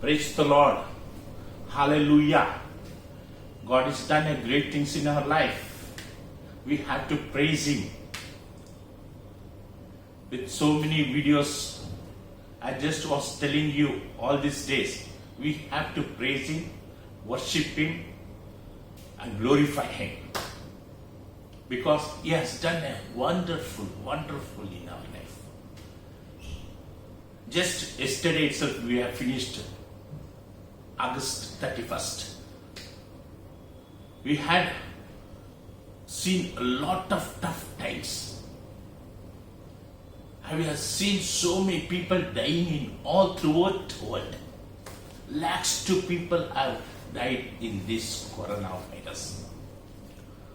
Praise the Lord. Hallelujah. God has done a great things in our life. We have to praise Him. With so many videos, I just was telling you all these days, we have to praise Him, worship Him, and glorify Him. Because He has done a wonderful in our life. Just yesterday itself we have finished August 31st. We had seen a lot of tough times. We have seen so many people dying in all throughout the world. Lakhs of people have died in this coronavirus.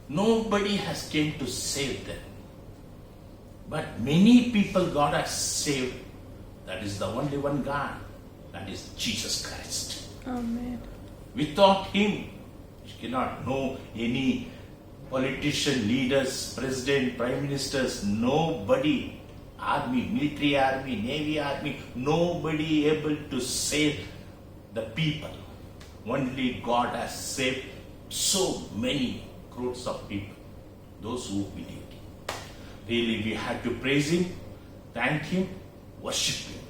Nobody has came to save them. But many people God has saved. That is the only one God. That is Jesus Christ. Amen. Without Him, you cannot know any politician, leaders, president, prime ministers, nobody, army, military army, navy army, nobody able to save the people. Only God has saved so many crores of people, those who believed Him. Really, we have to praise Him, thank Him, worship Him.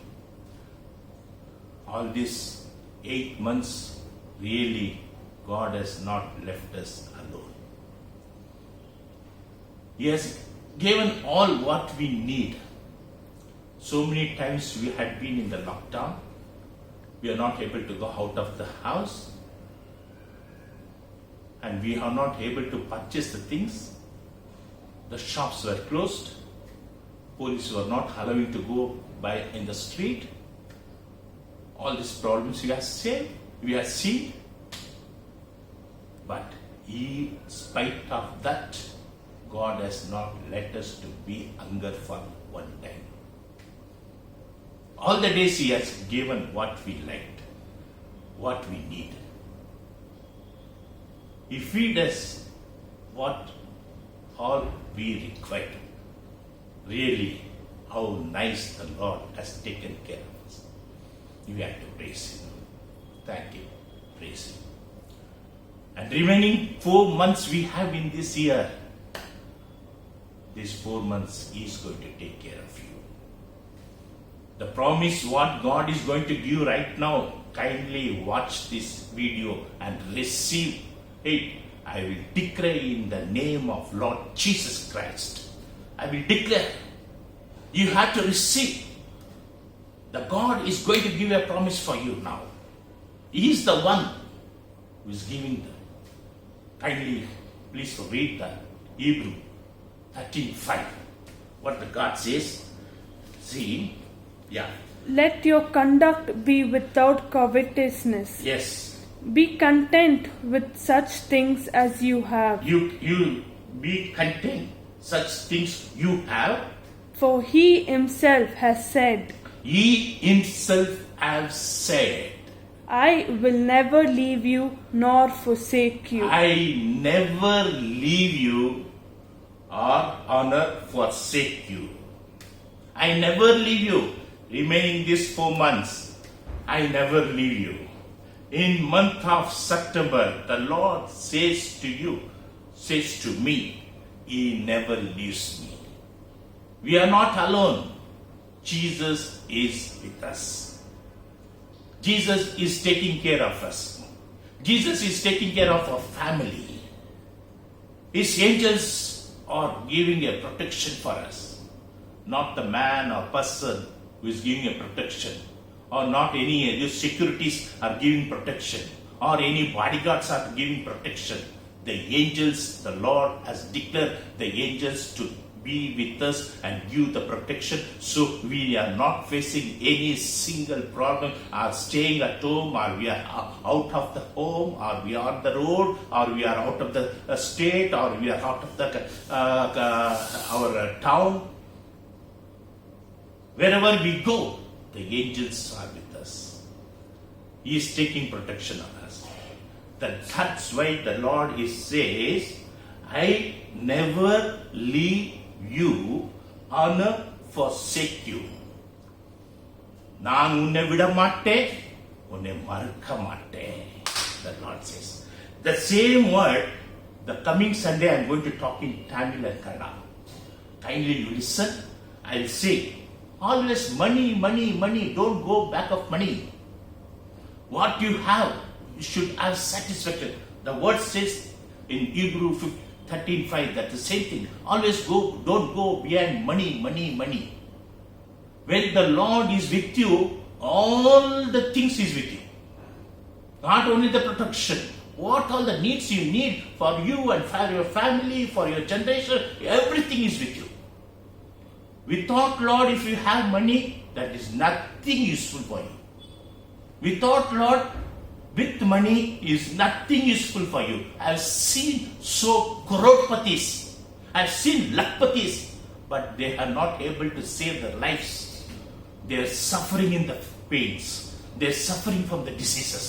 All these 8 months, really, God has not left us alone. He has given all what we need. So many times we had been in the lockdown. We are not able to go out of the house. And we are not able to purchase the things. The shops were closed. Police were not allowing to go by in the street. All these problems we have seen. But in spite of that, God has not let us to be hunger for one time. All the days He has given what we liked, what we need. He feed us what all we require. Really, how nice the Lord has taken care of us. We have to praise Him. Thank Him. Praise Him. And remaining 4 months we have in this year. These 4 months He is going to take care of you. The promise what God is going to give right now, kindly watch this video and receive it. I will declare in the name of Lord Jesus Christ. I will declare. You have to receive. The God is going to give a promise for you now. He is the one who is giving the. Kindly, please read the Hebrew 13:5. What the God says. See, yeah. Let your conduct be without covetousness. Yes. Be content with such things as you have. You be content such things you have. For He Himself has said, He Himself has said, I will never leave you nor forsake you. I never leave you or forsake you. I never leave you. Remaining these 4 months, I never leave you. In month of September, the Lord says to you, says to me, He never leaves me. We are not alone. Jesus is with us. Jesus is taking care of us. Jesus is taking care of our family. His angels are giving a protection for us. Not the man or person who is giving a protection. Or not any securities are giving protection. Or any bodyguards are giving protection. The angels, the Lord has declared the angels to be with us and give the protection, so we are not facing any single problem, or staying at home, or we are out of the home, or we are on the road, or we are out of the state, or we are out of the our town. Wherever we go, the angels are with us. He is taking protection of us. That's why the Lord says, I never leave you or forsake you. நான் உன்னை விட மாட்டேன், உன்னை மறுக்க மாட்டேன். The Lord says. The same word, the coming Sunday I'm going to talk in Tamil and Kannada. Kindly you listen. I'll say, always money, money, money. Don't go back of money. What you have, you should have satisfaction. The word says in Hebrew 13:5, that's the same thing. Always go, don't go behind money, money, money. When the Lord is with you, all the things is with you. Not only the protection, what all the needs you need for you and for your family, for your generation, everything is with you. Without Lord, if you have money, that is nothing useful for you. Without Lord, with money is nothing useful for you. I've seen so crorepati's, I've seen lakpatis, but they are not able to save their lives. They are suffering in the pains. They are suffering from the diseases.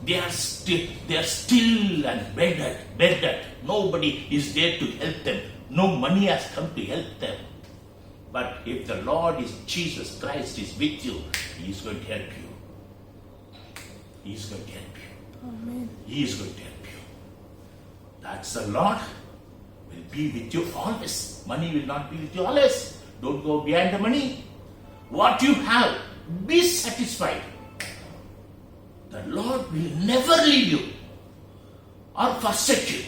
They are still and bedded. Nobody is there to help them. No money has come to help them. But if the Lord is Jesus Christ is with you, He is going to help you. He is going to help you. Amen. He is going to help you. That's the Lord will be with you always. Money will not be with you always. Don't go behind the money. What you have, be satisfied. The Lord will never leave you or forsake you.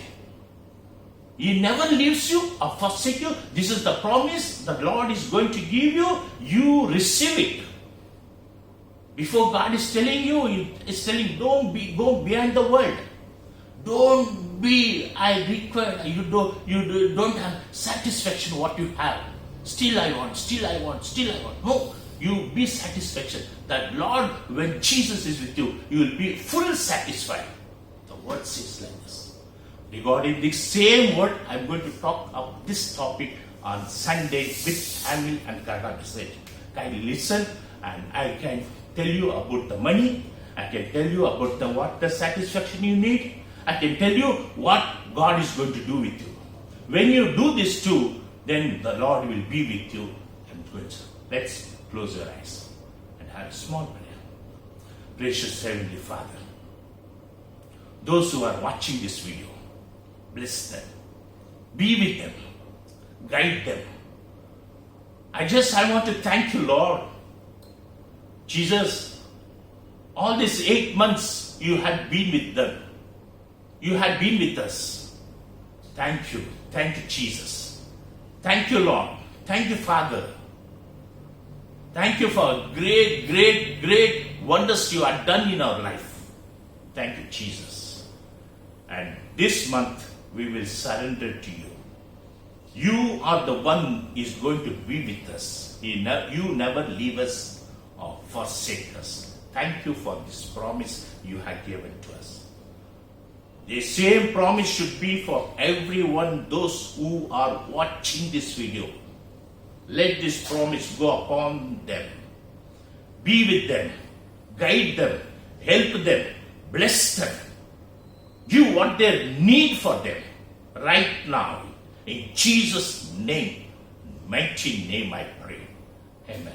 He never leaves you or forsake you. This is the promise the Lord is going to give you. You receive it. Before God is telling you, He is telling, go behind the world. Don't be, I require, you don't have satisfaction what you have. Still I want. No, you be satisfaction. That Lord, when Jesus is with you, you will be full satisfied. The word says like this. Regarding this same word, I'm going to talk of this topic on Sunday with Tamil and Kannada message. Kindly listen, and I can tell you about the money. I can tell you about what the satisfaction you need. I can tell you what God is going to do with you. When you do this too, then the Lord will be with you. And good. Let's close your eyes and have a small prayer. Gracious Heavenly Father, those who are watching this video, bless them. Be with them. Guide them. I want to thank you, Lord. Jesus, all these 8 months you had been with them. You had been with us. Thank you. Thank you, Jesus. Thank you, Lord. Thank you, Father. Thank you for great wonders you have done in our life. Thank you, Jesus. And this month we will surrender to you. You are the one who is going to be with us. You never leave us or forsake us. Thank you for this promise you have given to us. The same promise should be for everyone, those who are watching this video. Let this promise go upon them. Be with them. Guide them. Help them. Bless them. Give what they need for them right now. In Jesus' name, mighty name I pray. Amen.